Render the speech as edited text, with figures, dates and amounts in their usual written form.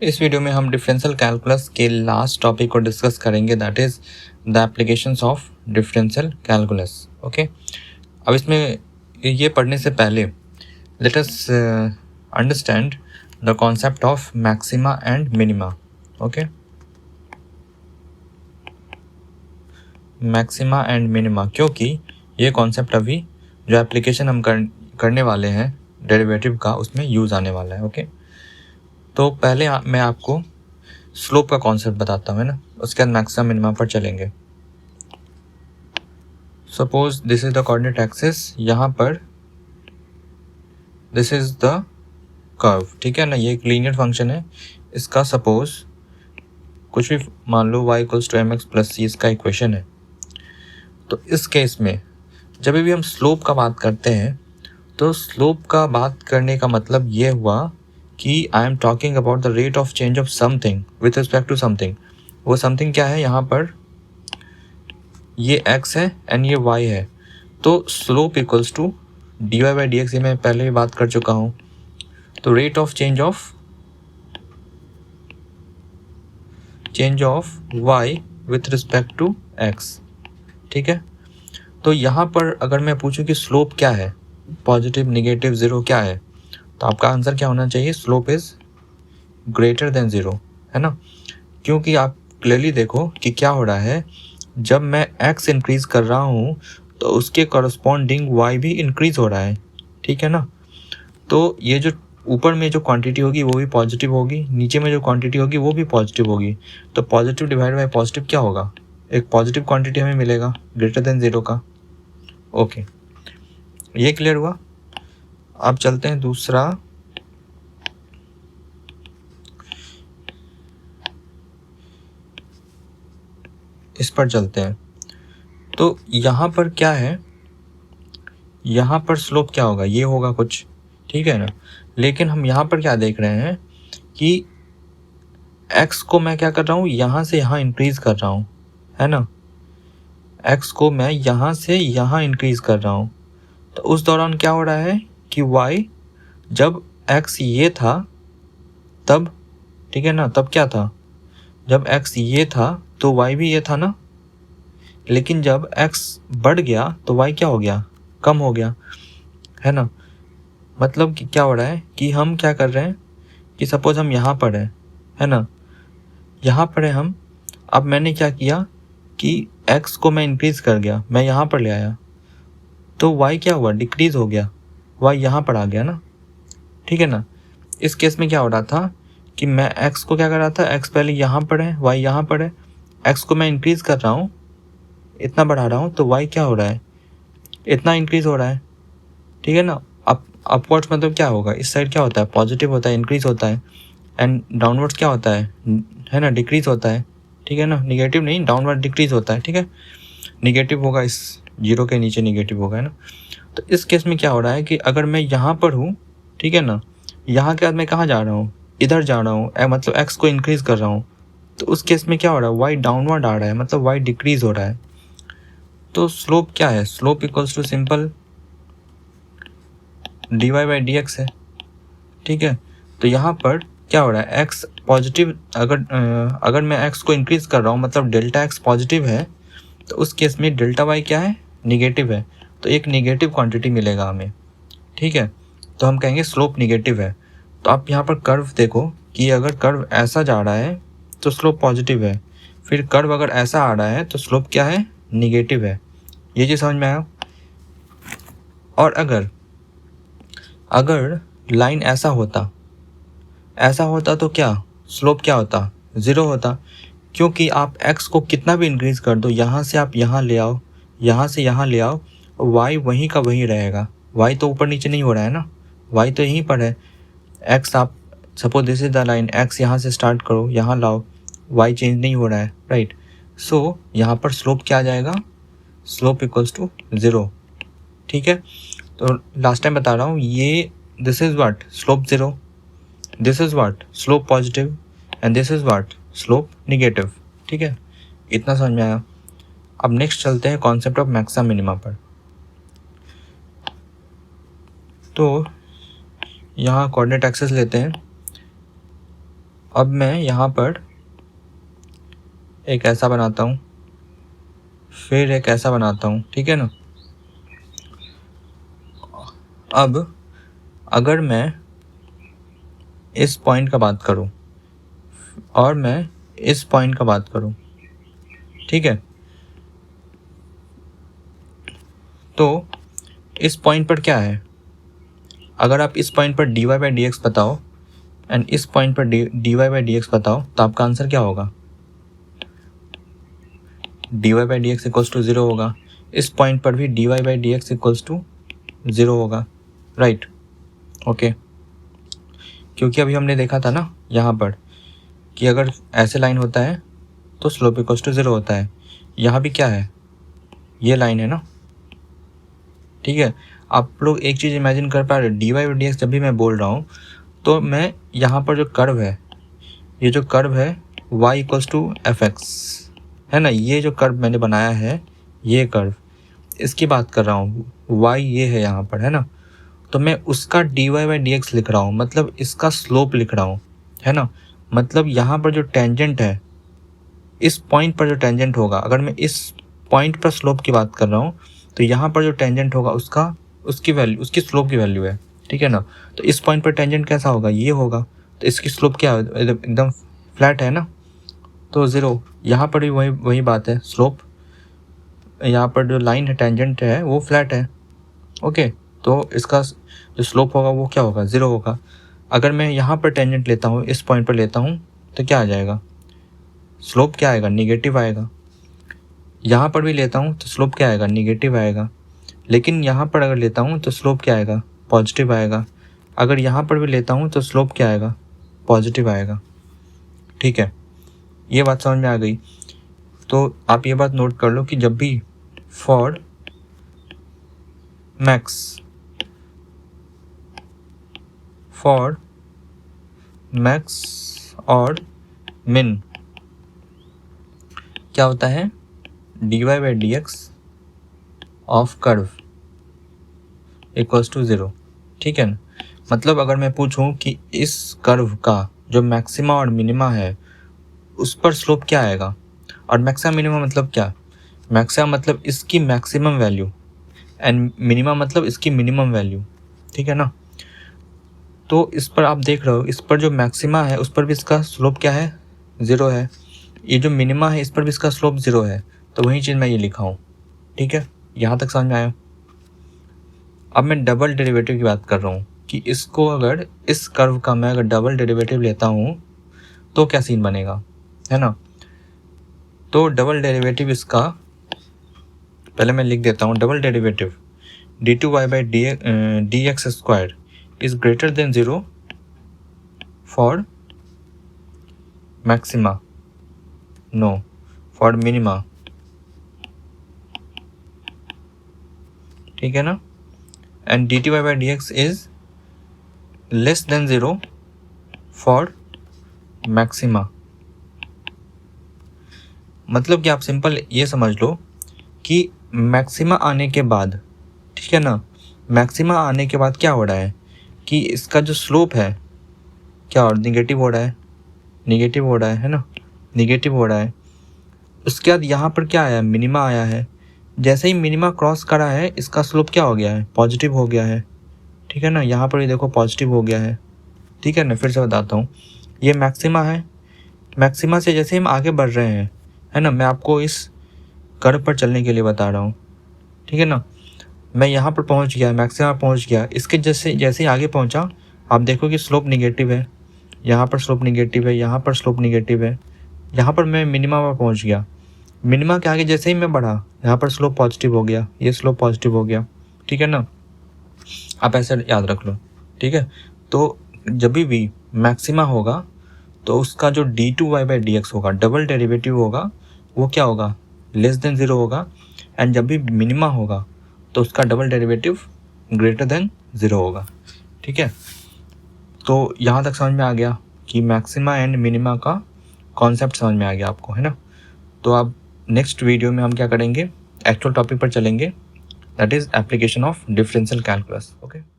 इस वीडियो में हम डिफरेंशियल कैलकुलस के लास्ट टॉपिक को डिस्कस करेंगे, that is the applications of differential calculus. Okay, अब इसमें ये पढ़ने से पहले let us understand the concept of maxima and minima. Okay, maxima and minima, क्योंकि ये कॉन्सेप्ट अभी जो एप्लीकेशन हम करने वाले हैं डेरिवेटिव का, उसमें यूज़ आने वाला है। ओके, तो पहले मैं आपको स्लोप का कॉन्सेप्ट बताता हूँ, है ना, उसके बाद मैक्सिमा मिनिमा पर चलेंगे। Suppose this is the coordinate axis, यहाँ पर दिस इज द कर्व, ठीक है ना, ये एक लीनियर फंक्शन है। इसका सपोज कुछ भी मान लो y equals to mx plus C इसका इक्वेशन है। तो इस केस में जब भी हम स्लोप का बात करते हैं, तो स्लोप का बात करने का मतलब ये हुआ कि I am talking about the rate of change of something with respect to something. वो समथिंग क्या है, यहाँ पर ये x है एंड ये y है। तो slope equals to dy by d x, ये मैं पहले भी बात कर चुका हूँ। तो rate of change of y with respect to x, ठीक है। तो यहाँ पर अगर मैं पूछूं कि स्लोप क्या है, पॉजिटिव, निगेटिव, ज़ीरो क्या है, तो आपका आंसर क्या होना चाहिए, slope is greater than zero, है ना। क्योंकि आप क्लियरली देखो कि क्या हो रहा है, जब मैं x इंक्रीज़ कर रहा हूँ तो उसके कॉरस्पॉन्डिंग y भी इंक्रीज़ हो रहा है, ठीक है ना। तो ये जो ऊपर में जो क्वांटिटी होगी वो भी पॉजिटिव होगी, नीचे में जो क्वांटिटी होगी वो भी पॉजिटिव होगी। तो पॉजिटिव डिवाइड बाय पॉजिटिव क्या होगा, एक पॉजिटिव क्वांटिटी हमें मिलेगा ग्रेटर देन ज़ीरो का। ओके, ये क्लियर हुआ। अब चलते हैं दूसरा, इस पर चलते हैं। तो यहाँ पर क्या है, यहाँ पर स्लोप क्या होगा, ये होगा कुछ, ठीक है ना। लेकिन हम यहाँ पर क्या देख रहे हैं कि x को मैं क्या कर रहा हूँ, यहाँ से यहाँ इंक्रीज़ कर रहा हूँ, है ना। x को मैं यहाँ से यहाँ इंक्रीज़ कर रहा हूँ। तो उस दौरान क्या हो रहा है कि y, जब x ये था तब, ठीक है ना, तब क्या था, जब x ये था तो y भी ये था ना। लेकिन जब x बढ़ गया तो y क्या हो गया, कम हो गया, है ना। मतलब कि क्या हो रहा है कि हम क्या कर रहे हैं कि सपोज हम यहाँ पर है ना, यहाँ पर है हम। अब मैंने क्या किया कि x को मैं इंक्रीज़ कर गया, मैं यहाँ पर ले आया, तो y क्या हुआ, डिक्रीज़ हो गया, y यहाँ पर आ गया ना, ठीक है ना। इस केस में क्या हो रहा था कि मैं x को क्या कर रहा था, x पहले यहाँ पर है, y यहाँ पर है, x को मैं इंक्रीज़ कर रहा हूँ, इतना बढ़ा रहा हूँ, तो y क्या हो रहा है, इतना इंक्रीज़ हो रहा है, ठीक है ना। अपवर्ड्स मतलब क्या होगा, इस साइड क्या होता है, पॉजिटिव होता है, इंक्रीज़ होता है, एंड डाउनवर्ड्स क्या होता है ना, डिक्रीज़ होता है, ठीक है ना। निगेटिव नहीं, डाउनवर्ड डिक्रीज़ होता है, ठीक है। निगेटिव होगा, इस जीरो के नीचे निगेटिव होगा, है ना। तो इस केस में क्या हो रहा है कि अगर मैं यहाँ पर हूँ, ठीक है ना, यहाँ के बाद मैं कहाँ जा रहा हूँ, इधर जा रहा हूँ, मतलब x को इंक्रीज़ कर रहा हूँ, तो उस केस में क्या हो रहा है, y डाउनवर्ड आ रहा है, मतलब y डिक्रीज़ हो रहा है। तो स्लोप क्या है, slope equals to simple dy by d x है, ठीक है। तो यहाँ पर क्या हो रहा है, x पॉजिटिव, अगर मैं x को इंक्रीज़ कर रहा हूँ मतलब डेल्टा x पॉजिटिव है, तो उस केस में डेल्टा y क्या है, निगेटिव है। तो एक निगेटिव क्वांटिटी मिलेगा हमें, ठीक है। तो हम कहेंगे स्लोप निगेटिव है। तो आप यहाँ पर कर्व देखो कि अगर कर्व ऐसा जा रहा है तो स्लोप पॉजिटिव है, फिर कर्व अगर ऐसा आ रहा है तो स्लोप क्या है, निगेटिव है। ये चीज़ समझ में आया। और अगर लाइन ऐसा होता तो क्या, स्लोप क्या होता, ज़ीरो होता। क्योंकि आप x को कितना भी इंक्रीज़ कर दो, यहाँ से आप यहाँ ले आओ, यहाँ से यहाँ ले आओ, y वहीं का वहीं रहेगा। y तो ऊपर नीचे नहीं हो रहा है ना, y तो यहीं पर है। x आप suppose this is the line, x यहाँ से स्टार्ट करो, यहाँ लाओ, y चेंज नहीं हो रहा है, राइट। सो यहाँ पर स्लोप क्या आ जाएगा, स्लोप इक्वल्स टू ज़ीरो, ठीक है। तो लास्ट टाइम बता रहा हूँ, ये this is what, slope zero, this is what, slope positive, and this is what, slope negative, ठीक है। इतना समझ में आया। अब नेक्स्ट चलते हैं कॉन्सेप्ट ऑफ मैक्सिमा मिनिमा पर। तो यहाँ कोऑर्डिनेट एक्सिस लेते हैं अब मैं यहाँ पर एक ऐसा बनाता हूँ, फिर एक ऐसा बनाता हूँ, ठीक है ना। अब अगर मैं इस पॉइंट का बात करूँ और मैं इस पॉइंट का बात करूँ, ठीक है, तो इस पॉइंट पर क्या है, अगर आप इस पॉइंट पर dy बाई डी एक्स बताओ एंड इस पॉइंट पर dy बाई डी एक्स बताओ, तो आपका आंसर क्या होगा, dy by d x equals to 0 होगा। इस पॉइंट पर भी dy by d x equals to 0 होगा, राइट, ओके। क्योंकि अभी हमने देखा था ना यहाँ पर कि अगर ऐसे लाइन होता है तो स्लोप इक्वल्स टू 0 होता है। यहाँ भी क्या है, ये लाइन है ना, ठीक है। आप लोग एक चीज़ इमेजिन कर पा रहे हो, dy बाई डी एक्स जब भी मैं बोल रहा हूँ तो मैं यहाँ पर जो कर्व है, ये जो कर्व है y equals to f x है ना, ये जो कर्व मैंने बनाया है, ये कर्व, इसकी बात कर रहा हूँ, y ये है यहाँ पर, है ना। तो मैं उसका dy बाई डी एक्स लिख रहा हूँ, मतलब इसका स्लोप लिख रहा हूँ, है ना। मतलब यहाँ पर जो टेंजेंट है, इस पॉइंट पर जो टेंजेंट होगा, अगर मैं इस पॉइंट पर स्लोप की बात कर रहा हूँ तो यहाँ पर जो टेंजेंट होगा उसकी वैल्यू, उसकी स्लोप की वैल्यू है, ठीक है ना। तो इस पॉइंट पर टेंजेंट कैसा होगा, ये होगा, तो इसकी स्लोप क्या है, एकदम फ्लैट है ना, तो 0। यहाँ पर भी वही बात है, स्लोप, यहाँ पर जो लाइन है, टेंजेंट है, वो फ्लैट है, ओके। तो इसका जो स्लोप होगा वो क्या होगा, 0 होगा। अगर मैं यहाँ पर टेंजेंट लेता हूँ, इस पॉइंट पर लेता हूँ, तो क्या आ जाएगा, स्लोप क्या आएगा, निगेटिव आएगा। यहाँ पर भी लेता हूँ तो स्लोप क्या आएगा, निगेटिव आएगा। लेकिन यहाँ पर अगर लेता हूँ तो स्लोप क्या आएगा, पॉजिटिव आएगा। अगर यहाँ पर भी लेता हूँ तो स्लोप क्या आएगा, पॉजिटिव आएगा, ठीक है। ये बात समझ में आ गई। तो आप ये बात नोट कर लो कि जब भी फॉर मैक्स और मिन क्या होता है, dy by d x of curve equals to 0, ठीक है ना। मतलब अगर मैं पूछूं कि इस कर्व का जो मैक्सिमा और मिनिमा है उस पर स्लोप क्या आएगा, और मैक्सिमा मिनिमा मतलब क्या, मैक्सिमा मतलब इसकी मैक्सिमम वैल्यू एंड मिनिमा मतलब इसकी मिनिमम वैल्यू, ठीक है ना। तो इस पर आप देख रहे हो, इस पर जो मैक्सिमा है उस पर भी इसका स्लोप क्या है, 0 है। ये जो मिनिमा है इस पर भी इसका स्लोप 0 है। तो वही चीज़ मैं ये लिखा हूँ, ठीक है। यहाँ तक समझ में आया। अब मैं डबल डेरिवेटिव की बात कर रहा हूँ कि इसको अगर इस कर्व का मैं अगर डबल डेरिवेटिव लेता हूँ तो क्या सीन बनेगा, है ना। तो डबल डेरिवेटिव इसका पहले मैं लिख देता हूँ, double derivative d2y by d x square is greater than 0 for maxima, no for minima, ठीक है ना। And dt by d x is less than 0 for maxima. मतलब कि आप सिंपल ये समझ लो कि मैक्सिमा आने के बाद, ठीक है ना, मैक्सिमा आने के बाद क्या हो रहा है कि इसका जो स्लोप है क्या और निगेटिव हो रहा है, निगेटिव हो रहा है ना, निगेटिव हो रहा है। उसके बाद यहाँ पर क्या आया, मिनिमा आया है। जैसे ही मिनिमा क्रॉस करा है इसका स्लोप क्या हो गया है, पॉजिटिव हो गया है, ठीक है ना। यहाँ पर भी देखो पॉजिटिव हो गया है, ठीक है ना। फिर से बताता हूँ, ये मैक्सिमा है, मैक्सिमा से जैसे हम आगे बढ़ रहे हैं, है ना, मैं आपको इस कर्व पर चलने के लिए बता रहा हूँ, ठीक है ना। मैं यहाँ पर पहुँच गया, मैक्सिमा पहुँच गया, इसके जैसे जैसे ही आगे पहुँचा आप देखो कि स्लोप निगेटिव है, यहाँ पर स्लोप निगेटिव है, यहाँ पर स्लोप निगेटिव है। यहाँ पर मैं मिनिमा पर पहुँच गया, मिनिमा के आगे जैसे ही मैं बढ़ा यहाँ पर स्लोप पॉजिटिव हो गया, ये स्लोप पॉजिटिव हो गया, ठीक है ना। आप ऐसे याद रख लो, ठीक है। तो जब भी मैक्सिमा होगा तो उसका जो d2y बाई डी एक्स होगा, डबल डेरिवेटिव होगा, वो क्या होगा, लेस देन 0 होगा। एंड जब भी मिनिमा होगा तो उसका डबल डेरिवेटिव ग्रेटर देन 0 होगा, ठीक है। तो यहाँ तक समझ में आ गया कि मैक्सिमा एंड मिनिमा का कॉन्सेप्ट समझ में आ गया आपको, है ना। तो अब नेक्स्ट वीडियो में हम क्या करेंगे, एक्चुअल टॉपिक पर चलेंगे, that is application of differential calculus, okay.